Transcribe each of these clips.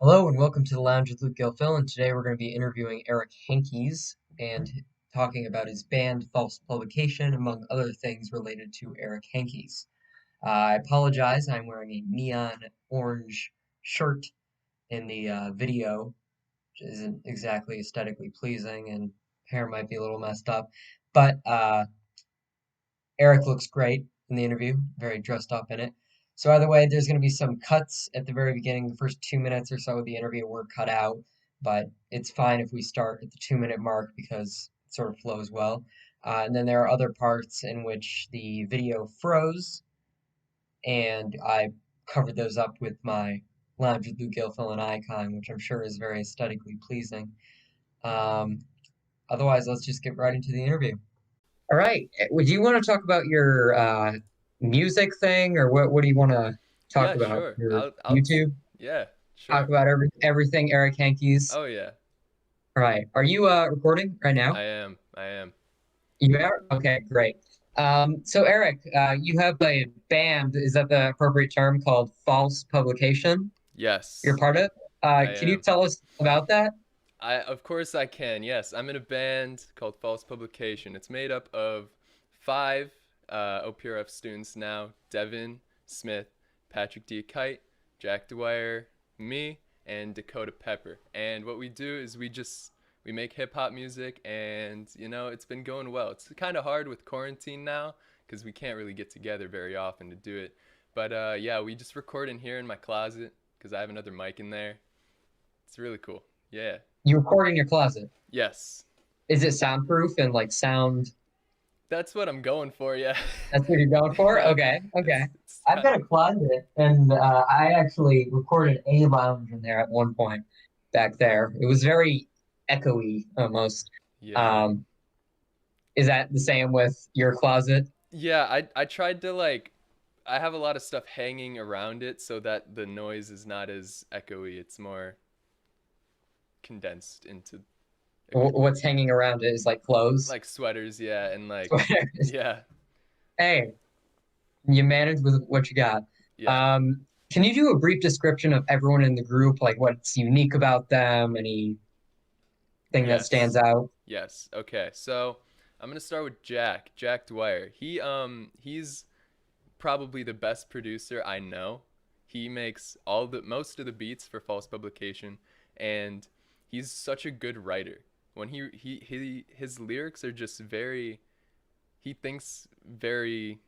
Hello and welcome to the Lounge with Luke Gilphil, and today we're going to be interviewing Eric Henkes and talking about his band False Publication, among other things related to Eric Henkes. I apologize, I'm wearing a neon orange shirt in the video, which isn't exactly aesthetically pleasing, and hair might be a little messed up, but Eric looks great in the interview, very dressed up in it. So either way, there's going to be some cuts at the very beginning. The first 2 minutes or so of the interview were cut out, but it's fine if we start at the 2 minute mark because it sort of flows well. And then there are other parts in which the video froze, and I covered those up with my Lounge with Lou Gilfillan icon, which I'm sure is very aesthetically pleasing. Um, Otherwise, let's just get right into the interview. All right. Would you want to talk about your music thing, or what do you want to talk Yeah, about? sure. Your I'll YouTube? yeah, Talk sure. about everything Eric Hankey's. Oh yeah. All right. Are you recording right now? I am. I am. You are? Okay, great. So Eric, you have a band, is that the appropriate term, called False Publication? You're Yes, part of? I Can you am. tell us about that? I of course I can. Yes, I'm in a band called False Publication. It's made up of five OPRF students now: Devin Smith, Patrick D. Kite, Jack Dwyer, me, and Dakota Pepper. And what we do is we make hip hop music, and it's been going well. It's kind of hard with quarantine now because we can't really get together very often to do it. But yeah, we just record in here in my closet because I have another mic in there. It's really cool. Yeah. You record in your closet. Yes. Is it soundproof and like sound? That's what I'm going for, yeah. That's what you're going for? Yeah. Okay, okay. It's I've kind got of a closet, and I actually recorded a lounge in there at one point back there. It was very echoey almost. yeah. Um, is that the same with your closet? Yeah, I tried to I have a lot of stuff hanging around it so that the noise is not as echoey. It's more condensed into a good What's hanging around it is like clothes, like sweaters, yeah, and sweaters. yeah. Hey, you manage with what you got. Yeah. Um, can you do a brief description of everyone in the group, like what's unique about them, anything that stands Yes. out? Yes. Okay. So, I'm going to start with Jack Dwyer. He's probably the best producer I know. He makes all the most of the beats for False Publication, and he's such a good writer. When his lyrics are just very he thinks very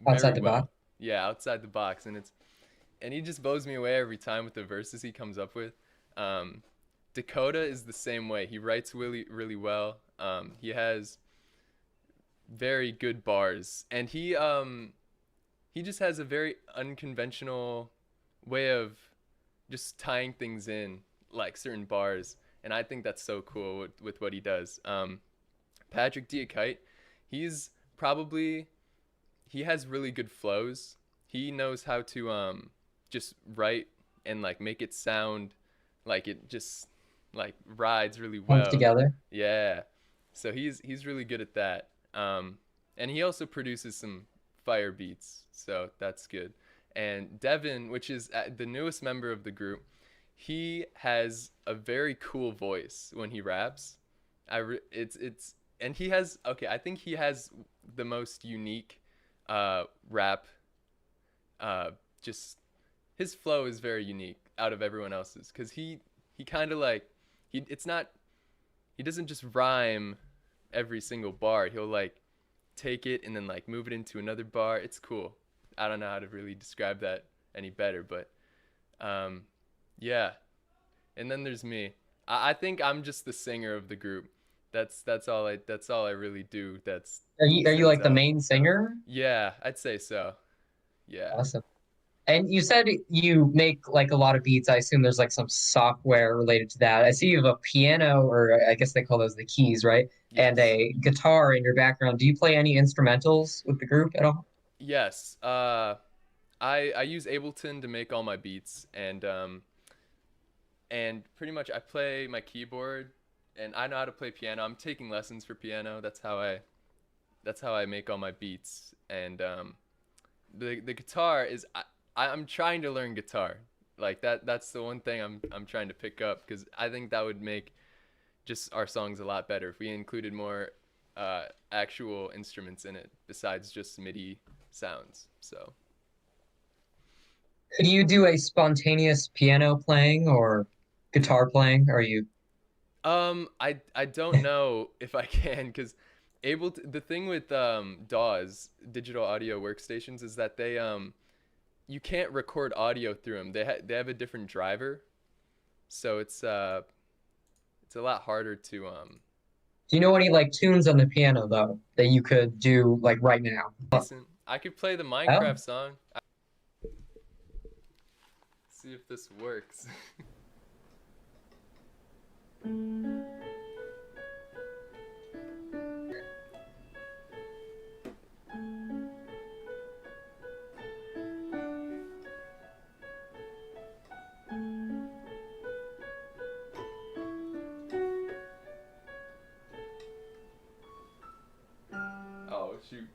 Outside the box? well. Yeah, outside the box, and he just blows me away every time with the verses he comes up with. Um, Dakota is the same way. He writes really really well. He has very good bars, and he just has a very unconventional way of just tying things in, like certain bars, and I think that's so cool with what he does. Patrick Diakite, he's probably he has really good flows. He knows how to just write and like make it sound like it just like rides really Comes well. together? Yeah. So he's really good at that. And he also produces some fire beats, so that's good. And Devin, which is the newest member of the group, he has a very cool voice when he raps. It's and he has okay. I think he has the most unique rap. Uh, just his flow is very unique out of everyone else's because he kind of like he it's not he doesn't just rhyme every single bar. He'll like take it and then like move it into another bar. It's cool. I don't know how to really describe that any better, but um, yeah. And then there's me. I think I'm just the singer of the group. That's all I really do. That's Are you stands like the out. main singer? Yeah, I'd say so. Yeah. Awesome. And you said you make like a lot of beats. I assume there's like some software related to that. I see you have a piano, or I guess they call those the keys, right? And Yes. a guitar in your background. Do you play any instrumentals with the group at all? Yes. I use Ableton to make all my beats, and pretty much I play my keyboard, and I know how to play piano. I'm taking lessons for piano. That's how I make all my beats, and the guitar is I'm trying to learn guitar. Like that's the one thing I'm trying to pick up because I think that would make just our songs a lot better if we included more actual instruments in it besides just MIDI sounds. So Could you do a spontaneous piano playing or guitar playing? Are you I don't know if I can because the thing with DAWs, digital audio workstations, is that they you can't record audio through them. They have a different driver, so it's a lot harder to do you know any like tunes on the piano though that you could do like right now? listen. I could play the Oh, Minecraft song. See if this works. Oh shoot.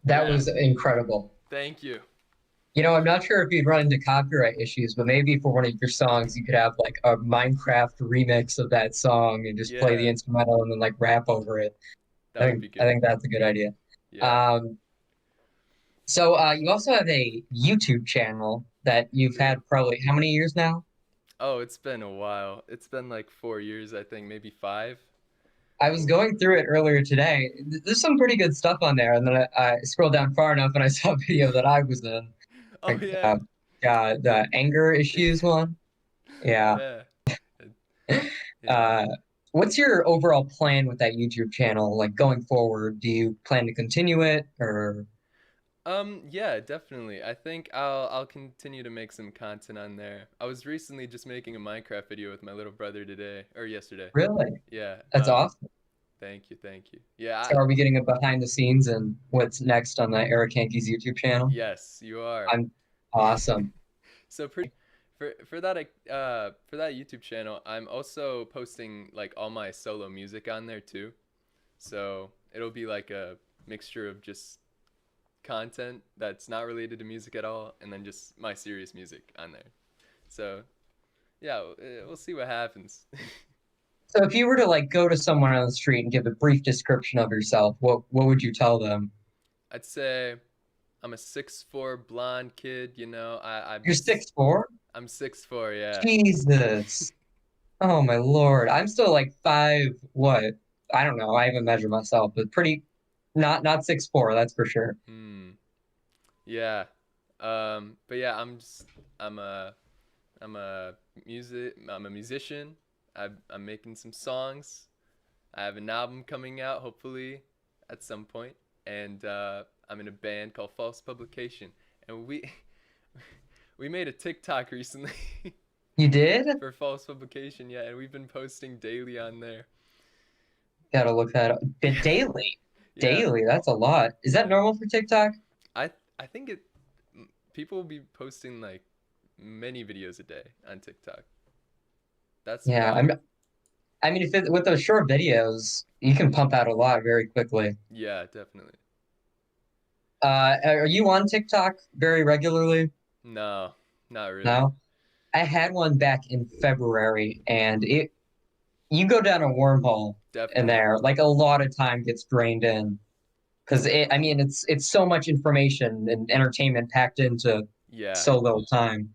that Yeah. was incredible. Thank you. I'm not sure if you'd run into copyright issues, but maybe for one of your songs, you could have like a Minecraft remix of that song and just play the Yeah, instrumental and then like rap over it. that would be I good. think that's a good idea. Yeah. Um, you also have a YouTube channel that I you've do. had probably how many years now? Oh, it's been a while. It's been like 4 years, I think, maybe five. I was Oh, going through it earlier today. There's some pretty good stuff on there, and then I scrolled down far enough and I saw a video that I was in, oh like yeah. the anger issues one. Yeah. Yeah. Yeah. Uh, what's your overall plan with that YouTube channel? Like going forward, do you plan to continue it or Yeah, definitely. I think I'll continue to make some content on there. I was recently just making a Minecraft video with my little brother today or yesterday. really? Yeah. That's awesome. Thank you, thank you. Yeah, So are we getting a behind the scenes and what's next on the Eric Hankes YouTube channel? yes, you are. I'm awesome. So pretty for that YouTube channel, I'm also posting like all my solo music on there too. So it'll be like a mixture of just content that's not related to music at all, and then just my serious music on there. So yeah, we'll see what happens. So if you were to like go to someone on the street and give a brief description of yourself, what would you tell them? I'd say I'm a 6'4" blonde kid. You're 6'4"? I'm 6'4". Yeah. Jesus. Oh my Lord. I'm still like five, what? I don't know. I haven't measured myself, but pretty not 6'4", that's for sure. Hmm. Yeah. But yeah, I'm a I'm a musician. I'm making some songs. I have an album coming out hopefully at some point, and I'm in a band called False Publication, and we we made a TikTok recently You did? for False Publication, yeah, and we've been posting daily on there. Gotta look that up. But Yeah, daily. yeah, Daily, that's a lot. Is that yeah. normal for TikTok? I think people will be posting like many videos a day on TikTok. That's Yeah, wild. I mean, if it, with those short videos, you can pump out a lot very quickly. Yeah, definitely. Are you on TikTok very regularly? No, not really. No? I had one back in February, and it you go down a wormhole in Definitely. there. Like a lot of time gets drained in because I mean, it's so much information and entertainment packed into Yeah. so little time.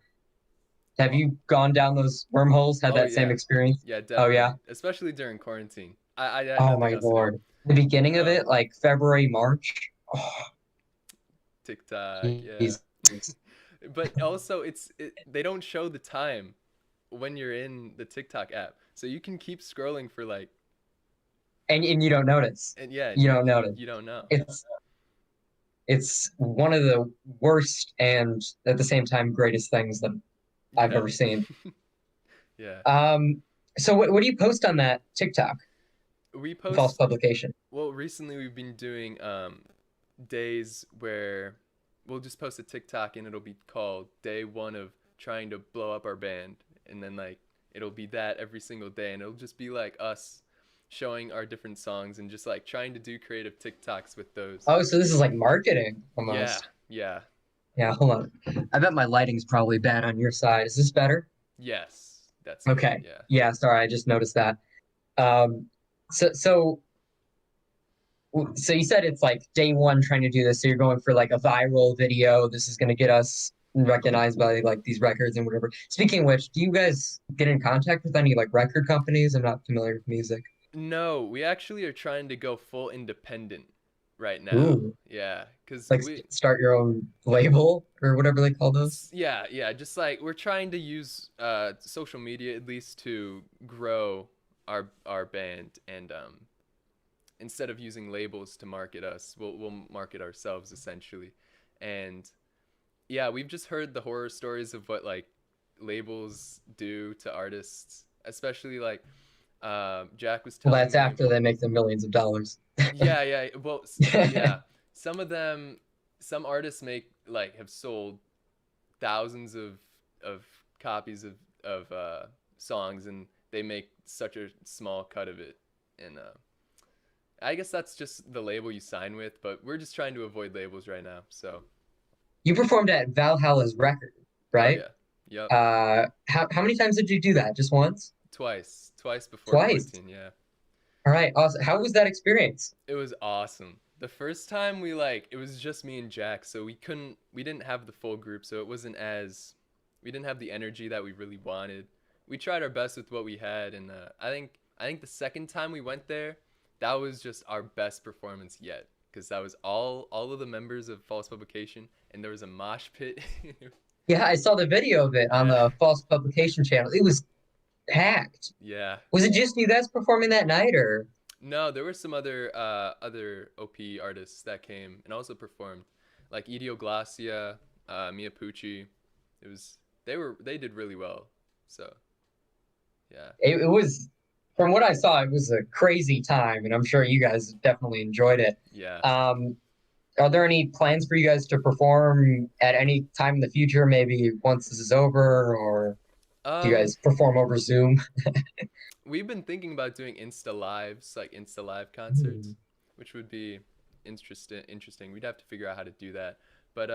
Have Oh, you gone down those wormholes? Had oh that same yeah. experience? Yeah, Oh yeah. definitely. Especially during quarantine. I had Oh nothing my else to do. Lord. The beginning of Um, it, like February, March. Oh, TikTok, yeah. Jesus. But also they don't show the time when you're in the TikTok app. So you can keep scrolling for like And you don't notice. and yeah, and You don't notice. you don't know. It's it's one of the worst and at the same time greatest things that I've Yeah. ever seen. Yeah. Um, so what do you post on that TikTok? We False post publication. well, recently we've been doing days where we'll just post a TikTok and it'll be called day one of trying to blow up our band, and then like it'll be that every single day, and it'll just be like us showing our different songs and just like trying to do creative TikToks with those. Oh, so this is like marketing Yeah, almost. yeah, Yeah, hold on. I bet my lighting's probably bad on your side. Is this better? yes, that's good. Okay. Yeah. Yeah, sorry, I just noticed that. Um, so so you said it's like day one trying to do this. So you're going for like a viral video. This is going to get us recognized by like these records and whatever. Speaking of which, do you guys get in contact with any like record companies? I'm not familiar with music. No, we actually are trying to go full independent right now. Ooh, Yeah, cuz like start your own label or whatever they call those. yeah, yeah, just like we're trying to use social media at least to grow our band, and instead of using labels to market us, we'll market ourselves essentially. And yeah, we've just heard the horror stories of what like labels do to artists, especially like Jack was Well, telling that's me. after they make the millions of dollars. Yeah, yeah. Well, yeah. Some of them, some artists make like have sold thousands of copies of songs, and they make such a small cut of it. And I guess that's just the label you sign with, but we're just trying to avoid labels right now. So, You performed at Valhalla's record, oh right? yeah, yep. How many times did you do that? Just once? Twice before Twice. quarantine. Yeah, All right, awesome. How was that experience? it was awesome. The first time we like it was just me and Jack, so we didn't have the full group, so it wasn't as we didn't have the energy that we really wanted. We tried our best with what we had, and I think the second time we went there, that was just our best performance yet, because that was all of the members of False Publication, and there was a mosh pit. Yeah, I saw the video of it on Yeah, the false publication channel. It was packed. yeah. Was it just you guys performing that night, or No, there were some other OP artists that came and also performed, like Idio Glacia, Mia Pucci. It was they did really well. So yeah, it was? From what I saw, it was a crazy time, and I'm sure you guys definitely enjoyed it. yeah. Um, are there any plans for you guys to perform at any time in the future? Maybe once this is over, or do you Um, guys perform over Zoom? we've been thinking about doing Insta lives, like Insta live Hmm. concerts, which would be interesting. Interesting. We'd have to figure out how to do that. But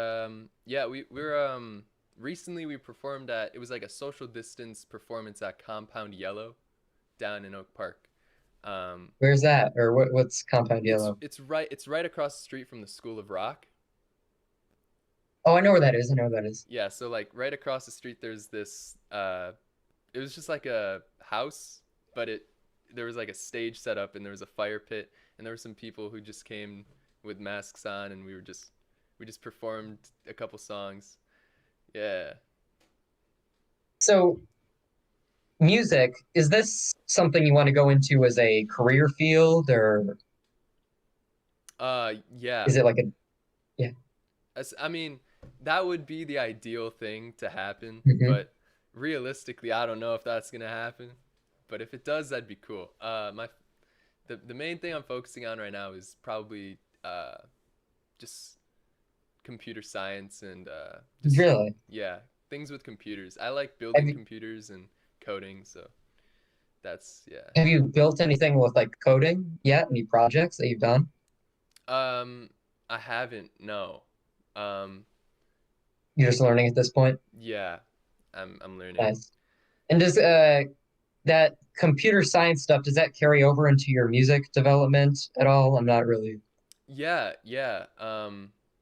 yeah, we're recently we performed at it was like a social distance performance at Compound Yellow down in Oak Park. Um, Where's that, or what's Compound it's Yellow? it's right across the street from the School of Rock. Oh, I know where that is. I know where that is. Yeah, so like right across the street there's this it was just like a house, but it there was like a stage set up, and there was a fire pit, and there were some people who just came with masks on, and we just performed a couple songs. Yeah. So, music, is this something you want to go into as a career field, or Yeah. is it like a, yeah. I mean, that would be the ideal thing to happen, Hmm. but realistically, I don't know if that's gonna happen. But if it does, that'd be cool. The main thing I'm focusing on right now is probably just computer science and just Really? yeah, things with computers. I like Have building you, computers and coding, so that's yeah. have you built anything with like coding yet? Any projects that you've done? Um, I haven't. No. Um, You're just learning at this point? yeah, I'm learning. Nice. And does that computer science stuff, does that carry over into your music development at all? I'm not really. Yeah, yeah.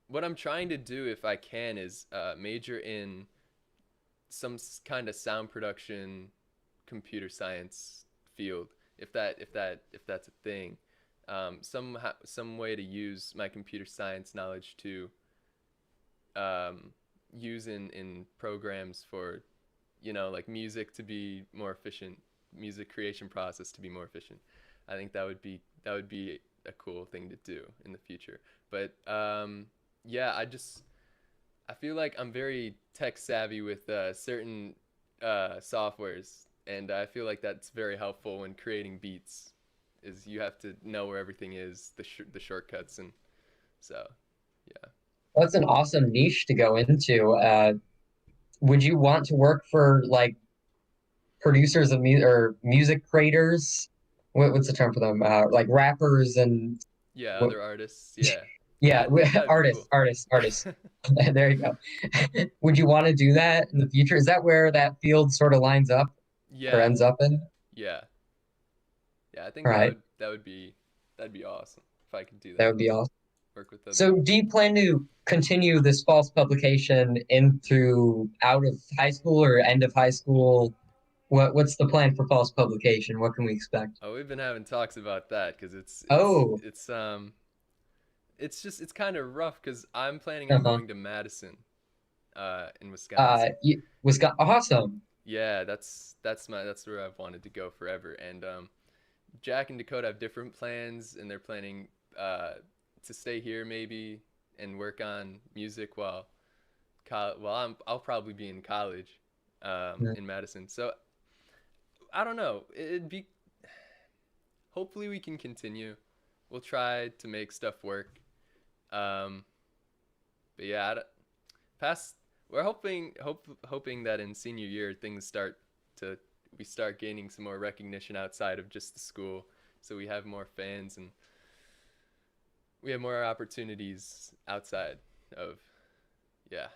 What I'm trying to do, if I can, is major in some kind of sound production, computer science field, if that's a thing. Some way to use my computer science knowledge to use in programs for, like music to be more efficient, music creation process to be more efficient. I think that would be a cool thing to do in the future. But yeah, I feel like I'm very tech savvy with certain softwares, and I feel like that's very helpful when creating beats. Is you have to know where everything is, the shortcuts, and so yeah. That's an awesome niche to go into. Would you want to work for like producers of music or music creators? What's the term for them? Like rappers and Yeah, what, other artists. Yeah, yeah, that'd be cool. artists. There you go. Would you want to do that in the future? Is that where that field sort of lines up or Yeah, ends up in? yeah, yeah. I think All right, that'd be awesome if I could do that that. would be awesome. Work with other. So, do you plan to continue this false publication into out of high school or end of high school? What's the plan for false publication? What can we expect? Oh, we've been having talks about that because Oh, it's kind of rough because I'm planning on uh-huh. going to Madison, in Wisconsin. Wisconsin, awesome. Yeah, that's where I've wanted to go forever. And Jack and Dakota have different plans, and they're planning to stay here maybe and work on music while I'll probably be in college in Madison. So I don't know. It'd be hopefully we can continue. We'll try to make stuff work. Um, but yeah, past we're hoping that in senior year things start to we start gaining some more recognition outside of just the school, so we have more fans and we have more opportunities outside of yeah.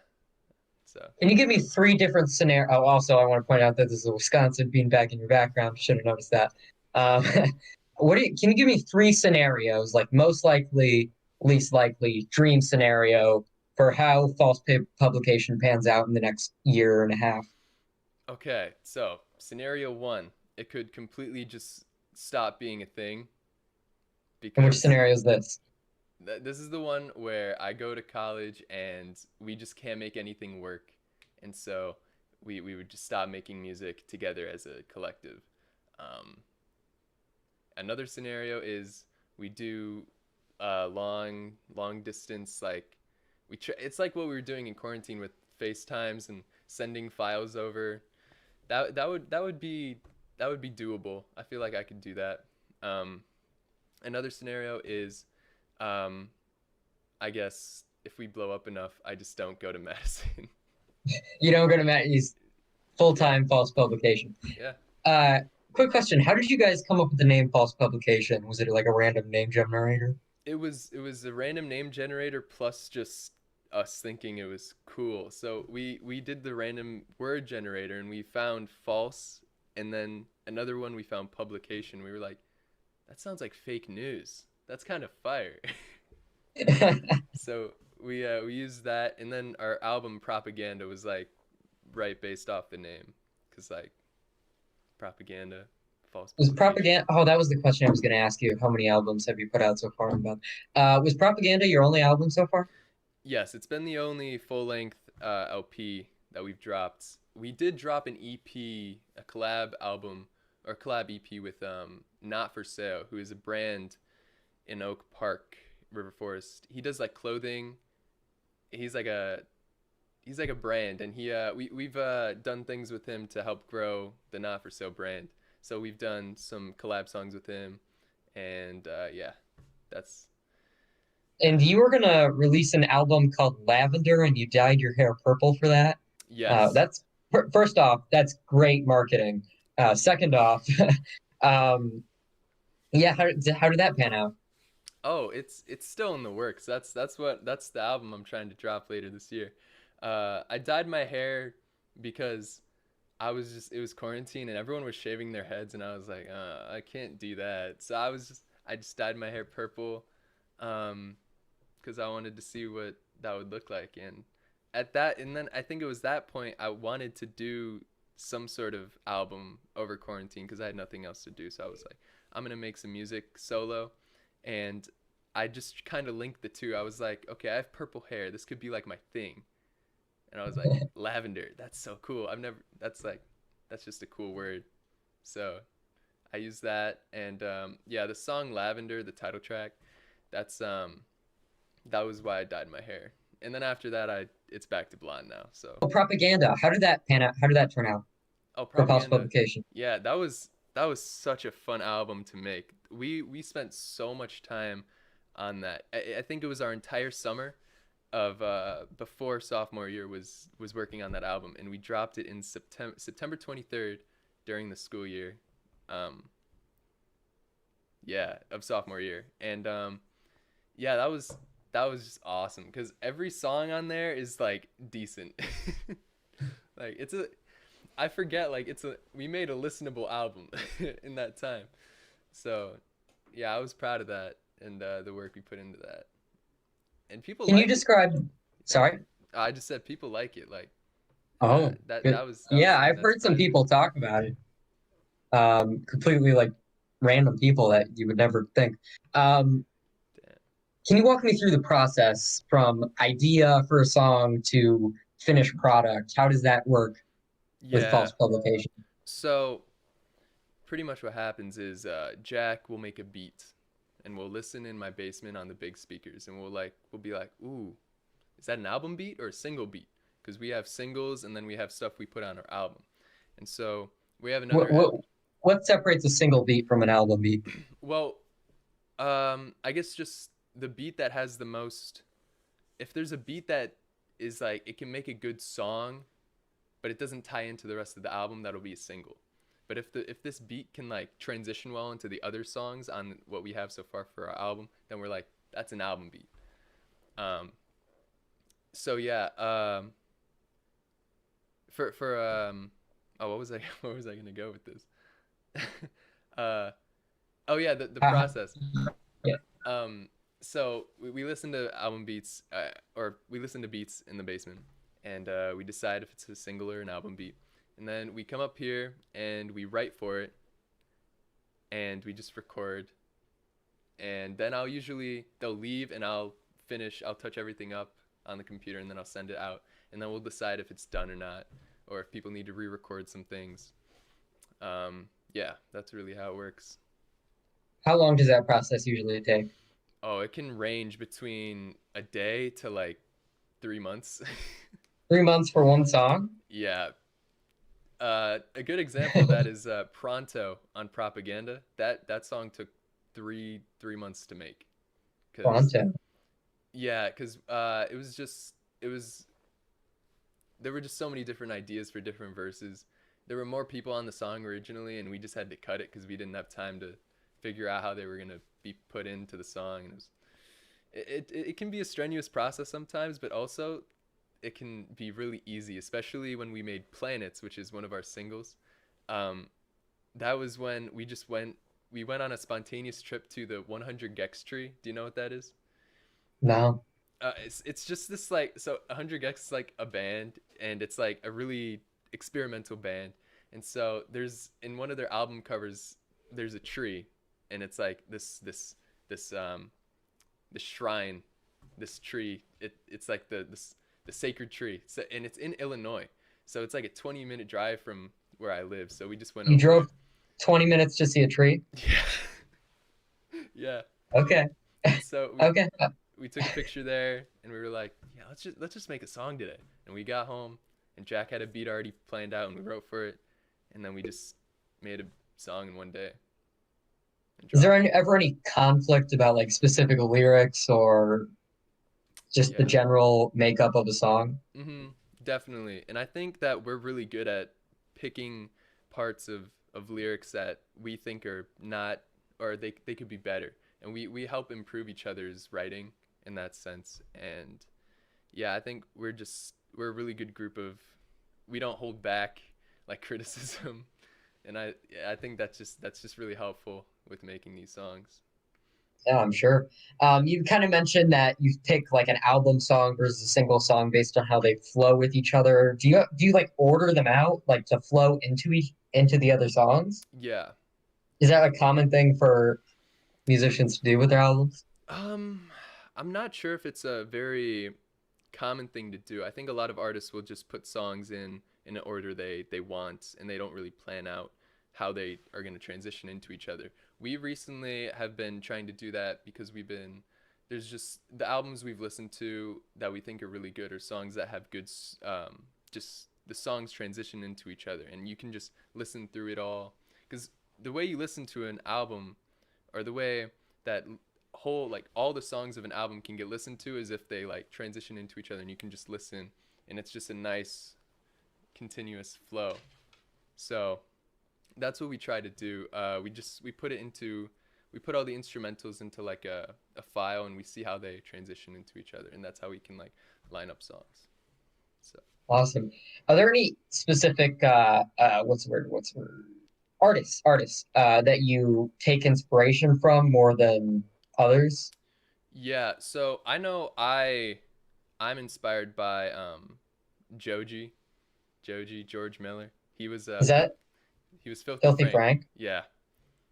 So Can you give me three different scenarios? Oh, also, I want to point out that this is a Wisconsin beanbag in your background. Should have noticed that. Um, can you give me three scenarios, like most likely, least likely, dream scenario for how publication pans out in the next year and a half? okay, so scenario one, it could completely just stop being a thing And which because scenario is this? this is the one where I go to college and we just can't make anything work, and so we would just stop making music together as a collective. Um, Another scenario is we do long distance, like it's like what we were doing in quarantine with FaceTimes and sending files over. That would be doable. I feel like I could do that. Um, Another scenario is, um, I guess if we blow up enough, I just don't go to Madison. You don't go to Matt's Yeah, full-time false publication. yeah. Uh, quick question: how did you guys come up with the name false publication? Was it like a random name generator? It was a random name generator plus just us thinking it was cool. So we did the random word generator and we found false, and then another one we found publication. We were like, that sounds like fake news. That's kind of fire. So we used that, and then our album Propaganda was like right based off the name, cause like propaganda, false Was publication. Propaganda? Oh, that was the question I was going to ask you. How many albums have you put out so far? About was Propaganda your only album so far? Yes, it's been the only full length LP that we've dropped. We did drop an EP, a collab album or collab EP with Not For Sale, who is a brand in Oak Park, River Forest. He does like clothing. He's like a he's like a brand, and we've done things with him to help grow the Not For Sale brand. So we've done some collab songs with him, and yeah, that's And you were going to release an album called Lavender, and you dyed your hair purple for that. yes. That's first off, that's great marketing. Second off, um, yeah, how did that pan out? Oh, it's still in the works. That's the album I'm trying to drop later this year. I dyed my hair because it was quarantine and everyone was shaving their heads, and I was like, I can't do that. So I just dyed my hair purple, um, because I wanted to see what that would look like. And then I think it was that point I wanted to do some sort of album over quarantine because I had nothing else to do. So I was like, I'm gonna make some music solo, and I just kind of linked the two. I was like, okay, I have purple hair. This could be like my thing. And I was like, lavender. That's so cool. I've never. That's just a cool word. So I used that, and yeah, the song Lavender, the title track. That's that was why I dyed my hair. And then after that, I it's back to blonde now. So Oh, Propaganda. How did that pan out? How did that turn out oh, for false propaganda. publication? Yeah, that was such a fun album to make. We spent so much time on that. I think it was our entire summer. of before sophomore year was working on that album, and we dropped it in September 23rd during the school year. Um, yeah, of sophomore year, and yeah, that was just awesome because every song on there is like decent. Like it's a I forget like it's a we made a listenable album in that time. So yeah, I was proud of that and the work we put into that, and people Can you like it. describe? And Sorry. I just said people like it. Like Oh, that good. that was Yeah, something I've that heard some surprised me. people talk about it. Completely like random people that you would never think. Um, Damn. can you walk me through the process from idea for a song to finished product? How does that work with Yeah. false publication? So pretty much what happens is Jack will make a beat, and we'll listen in my basement on the big speakers, and we'll be like, ooh, is that an album beat or a single beat? Because we have singles and then we have stuff we put on our album, and so we have What another. what what separates a single beat from an album beat? Well, I guess just the beat that has the most. If there's a beat that is like it can make a good song, but it doesn't tie into the rest of the album, that'll be a single. But if this beat can like transition well into the other songs on what we have so far for our album, then we're like that's an album beat. Um, so yeah, for oh what was I gonna go with this? uh, oh yeah, the Uh, process. yeah. Um, so we listen to album beats, or we listen to beats in the basement, and we decide if it's a single or an album beat, and then we come up here and we write for it, and we just record, and then they'll leave, and I'll touch everything up on the computer, and then I'll send it out, and then we'll decide if it's done or not, or if people need to re-record some things. Yeah, that's really how it works. How long does that process usually take? Oh, it can range between a day to like 3 months. 3 months for one song? Yeah. A good example of that is Pronto on Propaganda. That song took three months to make. Cause Toronto. yeah, cause it was there were just so many different ideas for different verses. There were more people on the song originally, and we just had to cut it because we didn't have time to figure out how they were gonna be put into the song. And it can be a strenuous process sometimes, but also it can be really easy, especially when we made Planets, which is one of our singles. Um, that was when we went on a spontaneous trip to the 100 Gex tree. Do you know what that is? No. It's just this like 100 Gex is like a band, and it's like a really experimental band. And so there's in one of their album covers there's a tree, and it's like this the shrine, this tree. It's like the sacred tree, so, and it's in Illinois. So it's like a 20-minute drive from where I live. So we just went You over drove there. 20 minutes to see a tree? Yeah, yeah. Okay. And so Okay. we took a picture there, and we were like, yeah, let's just make a song today. And we got home, and Jack had a beat already planned out, and we wrote for it, and then we just made a song in one day and Is there dropped it. ever any conflict about like specific lyrics or just the Yeah. general makeup of a song? Mm-hmm. Definitely. And I think that we're really good at picking parts of lyrics that we think are not, or they could be better. And we help improve each other's writing in that sense. And yeah, I think we're a really good group of, we don't hold back like criticism. And I think that's just really helpful with making these songs. Yeah, I'm sure. You kind of mentioned that you pick like an album song versus a single song based on how they flow with each other. Do you like order them out like to flow into the other songs? Yeah. Is that a common thing for musicians to do with their albums? Um, I'm not sure if it's a very common thing to do. I think a lot of artists will just put songs in an order they want, and they don't really plan out how they are going to transition into each other. We recently have been trying to do that because there's just the albums we've listened to that we think are really good are songs that have good just the songs transition into each other, and you can just listen through it all because the way you listen to an album or the way that whole like all the songs of an album can get listened to as if they like transition into each other, and you can just listen, and it's just a nice continuous flow. So that's what we try to do. We put it into we put all the instrumentals into like a file, and we see how they transition into each other, and that's how we can like line up songs. So Awesome. Are there any specific what's the word? Artists that you take inspiration from more than others? yeah, so I know I'm inspired by Joji, George Miller. He was Is that he was Filthy Filthy Frank. Frank? Yeah,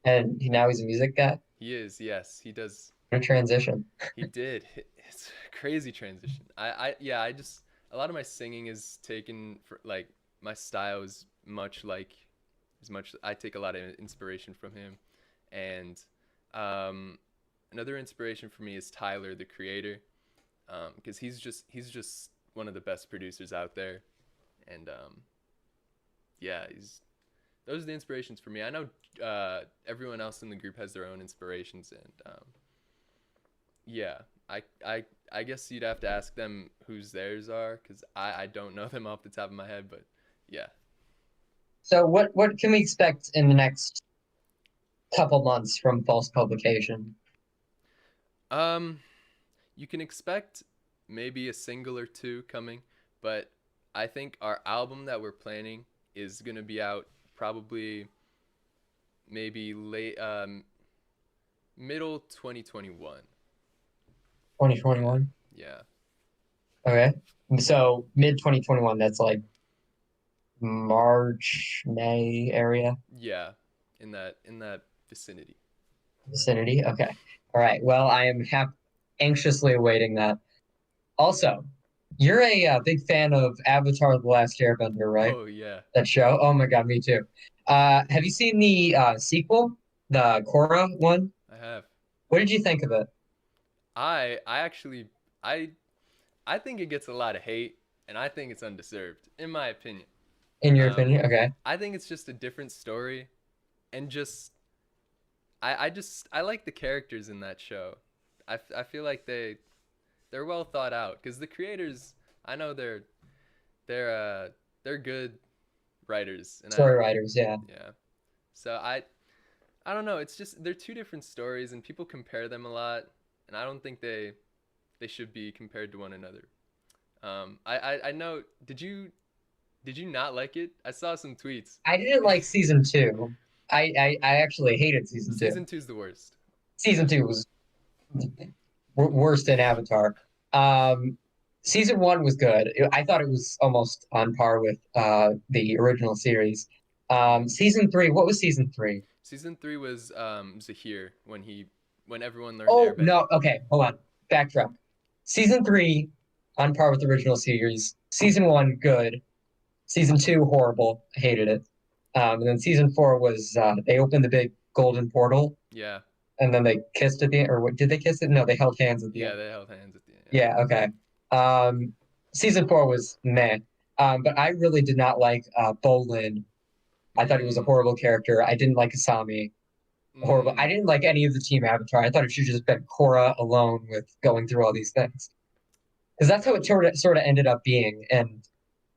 Now he's a music guy. he is. Yes, he does. What a transition. He did. It's a crazy transition. Yeah, I just a lot of my singing is taken for like my style is much like as much I take a lot of inspiration from him. And um another inspiration for me is Tyler the Creator, because he's just one of the best producers out there. And yeah, he's those are the inspirations for me. I know everyone else in the group has their own inspirations, and yeah, I guess you'd have to ask them whose theirs are, because I don't know them off the top of my head, but yeah. So what can we expect in the next couple months from False Publication? Um, you can expect maybe a single or two coming, but I think our album that we're planning is gonna be out probably maybe late middle 2021. Yeah, 2021. yeah, Okay. So mid 2021, that's like March, May area yeah, in that vicinity. vicinity. Okay. All right. Well, I am anxiously awaiting that. Also, you're a big fan of Avatar: The Last Airbender, right? Oh yeah, That show. Oh my God, me too. Have you seen the sequel, the Korra one? I have. What did you think of it, I actually I I think it gets a lot of hate, and I think it's undeserved, in my opinion. in your Um, opinion? Okay. I think it's just a different story, and just I like the characters in that show. I feel like they're well thought out, because the creators, I know they're they're good writers, and I Story writers, yeah. yeah. So I don't know. It's just they're two different stories, and people compare them a lot, and I don't think they should be compared to one another. I know. Did you not like it? I saw some tweets. I didn't like season two. I actually hated season two. Season two's the worst. Season two was worse than Avatar. Um, season one was good. I thought it was almost on par with the original series. Hmm. Season three, what was season three? Season three was Zahir, when everyone learned Oh no, airbending. okay, hold on. Backtrack. Season three, on par with the original series. Season one, good. Season two, horrible. I hated it. And then season four was they opened the big golden portal Yeah, and then they kissed at the end, or what did they kiss it? No, they held hands at the yeah, end. they held hands at the end. Yeah, okay. Um, season four was meh. But I really did not like Bolin. Yeah. I thought he was a horrible character. I didn't like Asami. Horrible. I Mm, didn't like any of the team Avatar. I thought it should just been Korra alone with going through all these things. Because that's how it gotcha. sort of ended up being, and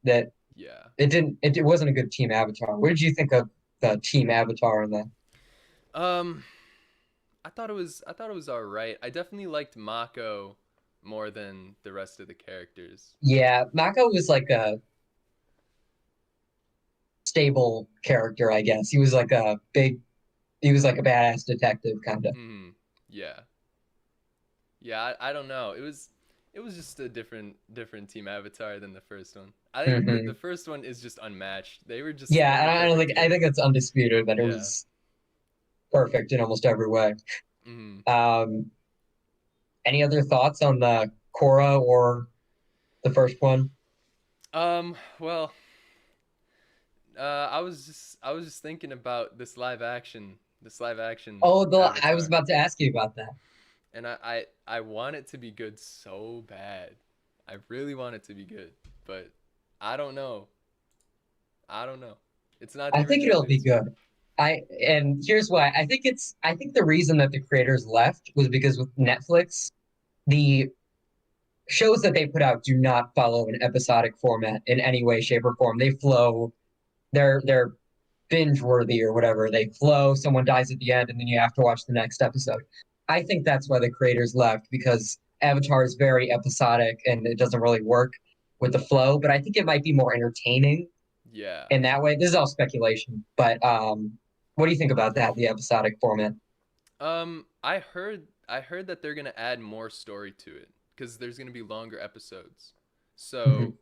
that Yeah. it wasn't a good team Avatar. What did you think of the team Avatar and the Um, I thought it was all right. I definitely liked Mako more than the rest of the characters. Yeah, Mako was like a stable character, I guess. He was like a badass detective kind of. Hmm. Yeah. Yeah, I don't know. It was just a different team avatar than the first one. I think the Hmm. first one is just unmatched. They Yeah, were and the perfect I think together. it's undisputed that it Yeah. was perfect in almost every way. Hmm. Um, any other thoughts on the Korra or the first one? Well, I was just thinking about this live action Oh, I was avatar. about to ask you about that. And I want it to be good so bad. I really want it to be good, but I don't know. I don't know. It's not I the think original it'll be cartoon. good. And here's why. I think the reason that the creators left was because with Netflix, the shows that they put out do not follow an episodic format in any way, shape, or form. They flow. They're binge worthy or whatever. They flow. Someone dies at the end, and then you have to watch the next episode. I think that's why the creators left because Avatar is very episodic and it doesn't really work with the flow. But I think it might be more entertaining Yeah. in that way. This is all speculation, but what do you think about that? The episodic format? I heard that they're gonna add more story to it because there's gonna be longer episodes. So Mhm.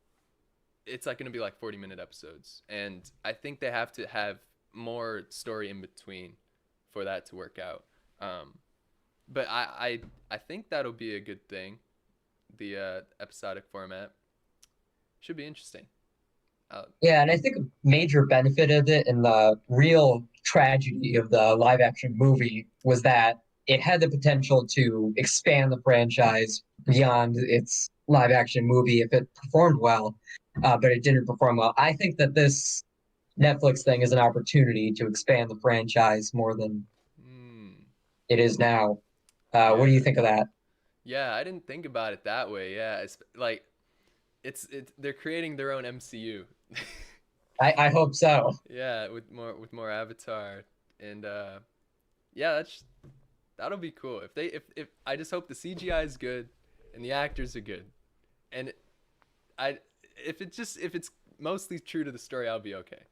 it's like gonna be like 40-minute episodes, and I think they have to have more story in between for that to work out. Um, but I think that'll be a good thing. The episodic format should be interesting. Uh, Yeah, and I think a major benefit of it and the real tragedy of the live action movie was that it had the potential to expand the franchise beyond its live action movie if it performed well, but it didn't perform well. I think that this Netflix thing is an opportunity to expand the franchise more than hmm, it is now. What do you yeah, think of that? yeah. I didn't think about it that way. Yeah, it's like it's they're creating their own MCU. I hope so. Yeah, with more Avatar, and yeah, that'll be cool. If I just hope the CGI is good and the actors are good, and I if it's mostly true to the story, I'll be okay.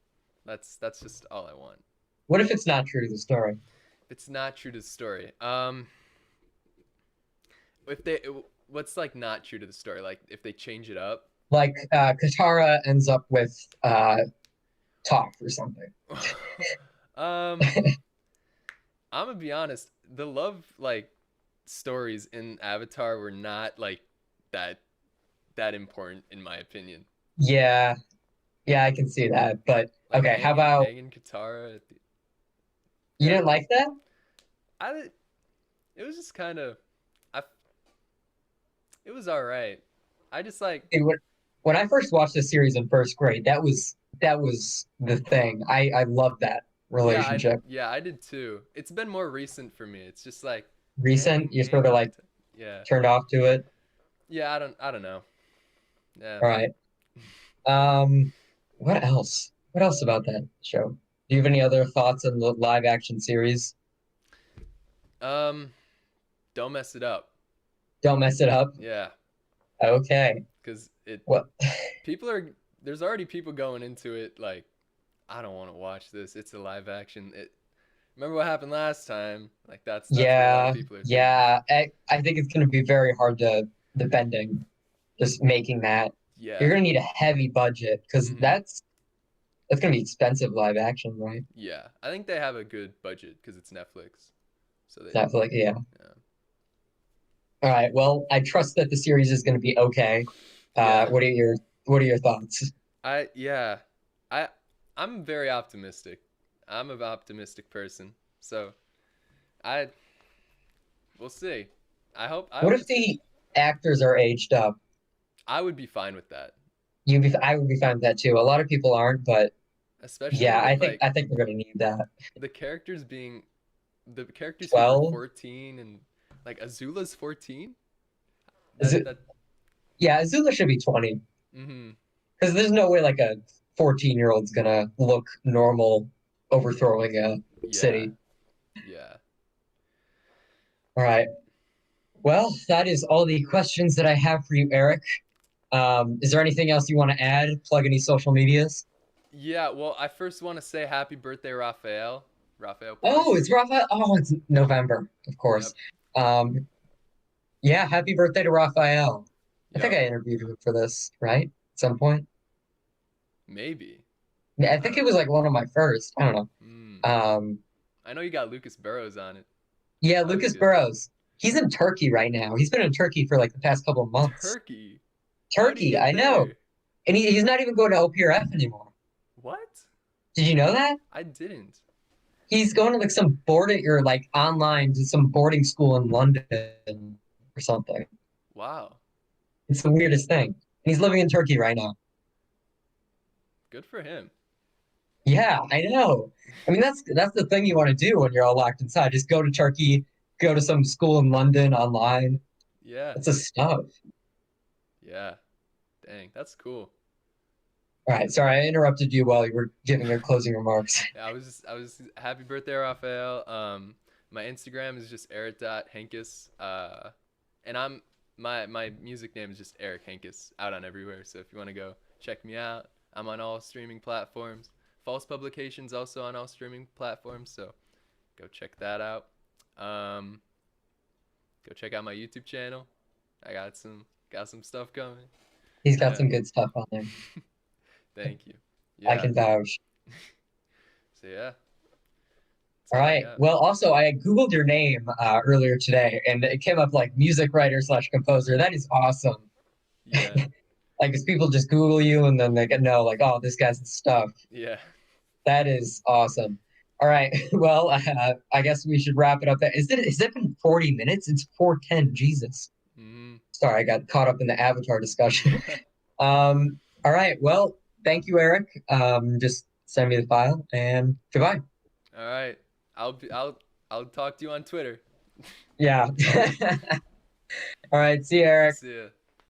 That's just all I want. What if it's not true to the story? If it's not true to the story, if they what's like not true to the story, like if they change it up. Like Katara ends up with Toph or something. um, I'm gonna be honest. The love like stories in Avatar were not like that that important in my opinion. Yeah, yeah, I can see that. But Like okay, how about Aang and Katara. you Yeah, didn't like that? I it was just kind of I it was all right. I just like It, when I first watched the series in first grade, that was the thing. I loved that relationship. yeah I did too. It's been more recent for me. It's just like Recent, you sort Aang of and like Katara. Yeah, turned off to it. yeah. I don't know. Yeah. All right. Um, what else? What else about that show? Do you have any other thoughts on the live action series? Um, don't mess it up. Don't mess it up. Yeah, Okay. because it What? people are there's already people going into it like I don't want to watch this. It's a live action. It remember what happened last time? Like that's what a lot of Yeah, people are thinking. yeah. I think it's going to be very hard to the bending, just making that. You're Yeah. going to need a heavy budget because Mhm. that's going to be expensive live action, right? Yeah. I think they have a good budget because it's Netflix. So they Netflix, yeah. yeah. All right. Well, I trust that the series is going to be okay. Yeah. What are your thoughts? Yeah. I I'm very optimistic. I'm an optimistic person. So I we'll see. I What hope if it's good. the actors are aged up? I would be fine with that. I would be fine with that too. A lot of people aren't, but Especially yeah, with like I think they're going to need that. the characters who were 12? 14 and like Azula's 14. Is That it? that Yeah, Azula should be 20 mhm. because there's no way like a 14-year-old's gonna look normal overthrowing a Yeah. city. Yeah. All right. Well, that is all the questions that I have for you, Eric. Is there anything else you want to add? Plug any social medias? Yeah, well, I first want to say happy birthday, Raphael. Raphael Oh, Porce. it's Rafael. Oh, it's November, of course. Yep. Um, yeah, happy birthday to Raphael. I think Yep. I interviewed him for this, right? At some point. Maybe. Yeah, I I think don't it was know. like one of my first. I don't know. Hmm. Um, I know you got Lucas Burrows on it. yeah, That was Lucas good. Burrows. He's in Turkey right now. He's been in Turkey for like the past couple of months. Turkey. How'd he Turkey, get I know. there? And he's not even going to OPRF anymore. What? Did you know that? I didn't. He's going to like some boarding or like online to some boarding school in London or something. Wow. It's the weirdest thing. And he's living in Turkey right now. Good for him. Yeah. Yeah, I know. I mean, that's the thing you want to do when you're all locked inside. Just go to Turkey, go to some school in London online. Yeah. That's the stuff. Yeah. Dang, that's cool. All right, sorry, I interrupted you while you were giving your closing remarks. Yeah, I was happy birthday, Raphael. My Instagram is just eric.henkes. And my music name is just Eric Henkes, out on everywhere. So if you want to go check me out, I'm on all streaming platforms. False Publications also on all streaming platforms. So go check that out. Um, Go check out my YouTube channel. I got some stuff coming. He's got Yeah. some good stuff on there. Thank you. I Yeah. can vouch. So yeah, that's All all I right. got. Well, also, I Googled your name earlier today, and it came up like music writer slash composer. That is awesome. Yeah. Like, because people just Google you and then they get know, like, oh, this guy's the stuff. Yeah. That is awesome. All right. Well, I guess we should wrap it up. Has it been 40 minutes? It's 4:10. Jesus. Mm. Sorry, I got caught up in the Avatar discussion. All right. Well, thank you, Eric. Just send me the file and goodbye. All right. I'll talk to you on Twitter. Yeah. All right. See you, Eric. See ya.